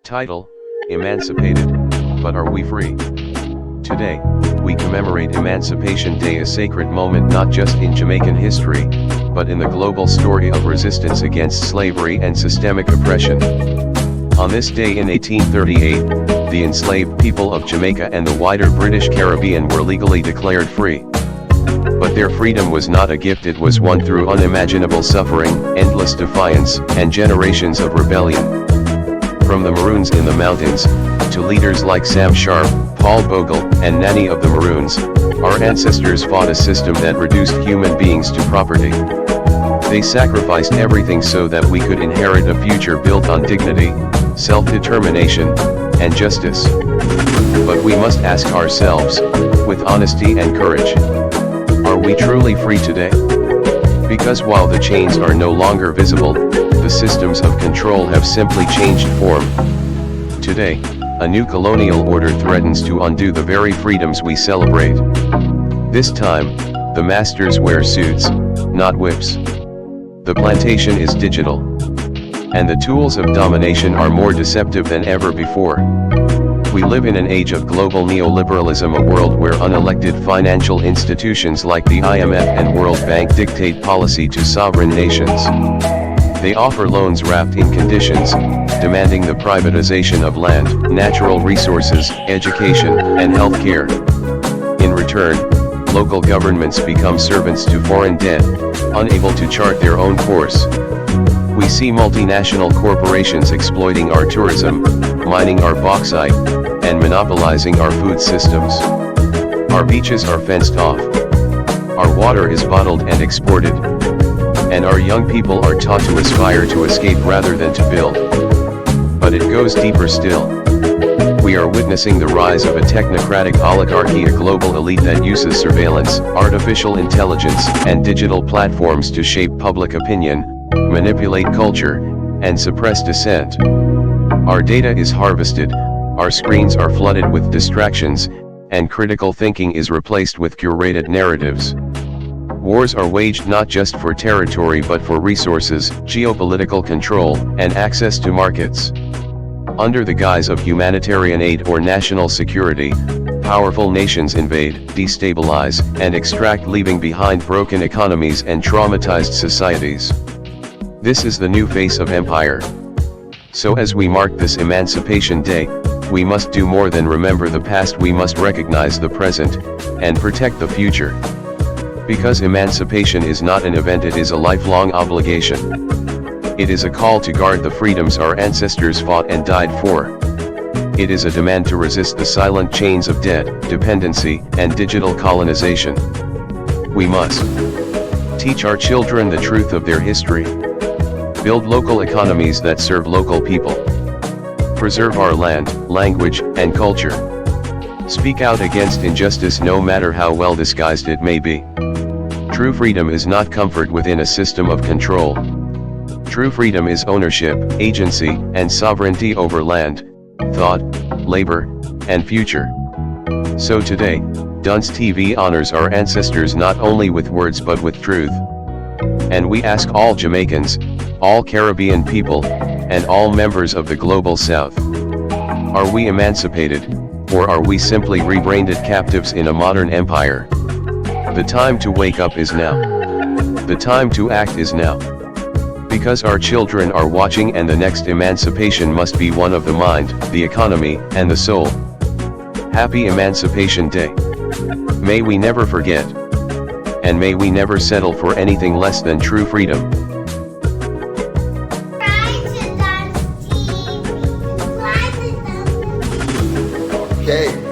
Title: Emancipated, but are we free? Today, we commemorate Emancipation Day, a sacred moment not just in Jamaican history, but in the global story of resistance against slavery and systemic oppression. On this day in 1838, the enslaved people of Jamaica and the wider British Caribbean were legally declared free. But their freedom was not a gift, it was won through unimaginable suffering, endless defiance, and generations of rebellion. From the Maroons in the mountains, to leaders like Sam Sharp, Paul Bogle, and Nanny of the Maroons, our ancestors fought a system that reduced human beings to property. They sacrificed everything so that we could inherit a future built on dignity, self-determination, and justice. But we must ask ourselves, with honesty and courage, are we truly free today? Because while the chains are no longer visible, the systems of control have simply changed form. Today, a new colonial order threatens to undo the very freedoms we celebrate. This time, the masters wear suits, not whips. The plantation is digital. And the tools of domination are more deceptive than ever before. We live in an age of global neoliberalism, a world where unelected financial institutions like the IMF and World Bank dictate policy to sovereign nations. They offer loans wrapped in conditions, demanding the privatization of land, natural resources, education, and healthcare. In return, local governments become servants to foreign debt, unable to chart their own course. We see multinational corporations exploiting our tourism, mining our bauxite, and monopolizing our food systems. Our beaches are fenced off. Our water is bottled and exported. And our young people are taught to aspire to escape rather than to build. But it goes deeper still. We are witnessing the rise of a technocratic oligarchy, a global elite that uses surveillance, artificial intelligence, and digital platforms to shape public opinion, manipulate culture, and suppress dissent. Our data is harvested, our screens are flooded with distractions, and critical thinking is replaced with curated narratives. Wars are waged not just for territory but for resources, geopolitical control, and access to markets. Under the guise of humanitarian aid or national security, powerful nations invade, destabilize, and extract, leaving behind broken economies and traumatized societies. This is the new face of empire. So as we mark this Emancipation Day, we must do more than remember the past, we must recognize the present, and protect the future. Because emancipation is not an event, it is a lifelong obligation. It is a call to guard the freedoms our ancestors fought and died for. It is a demand to resist the silent chains of debt, dependency, and digital colonization. We must teach our children the truth of their history. Build local economies that serve local people. Preserve our land, language, and culture. Speak out against injustice no matter how well disguised it may be. True freedom is not comfort within a system of control. True freedom is ownership, agency, and sovereignty over land, thought, labor, and future. So today, Dunce TV honors our ancestors not only with words but with truth. And we ask all Jamaicans, all Caribbean people, and all members of the Global South: are we emancipated, or are we simply rebranded captives in a modern empire? The time to wake up is now. The time to act is now. Because our children are watching, and the next emancipation must be one of the mind, the economy, and the soul. Happy Emancipation Day. May we never forget. And may we never settle for anything less than true freedom. Okay.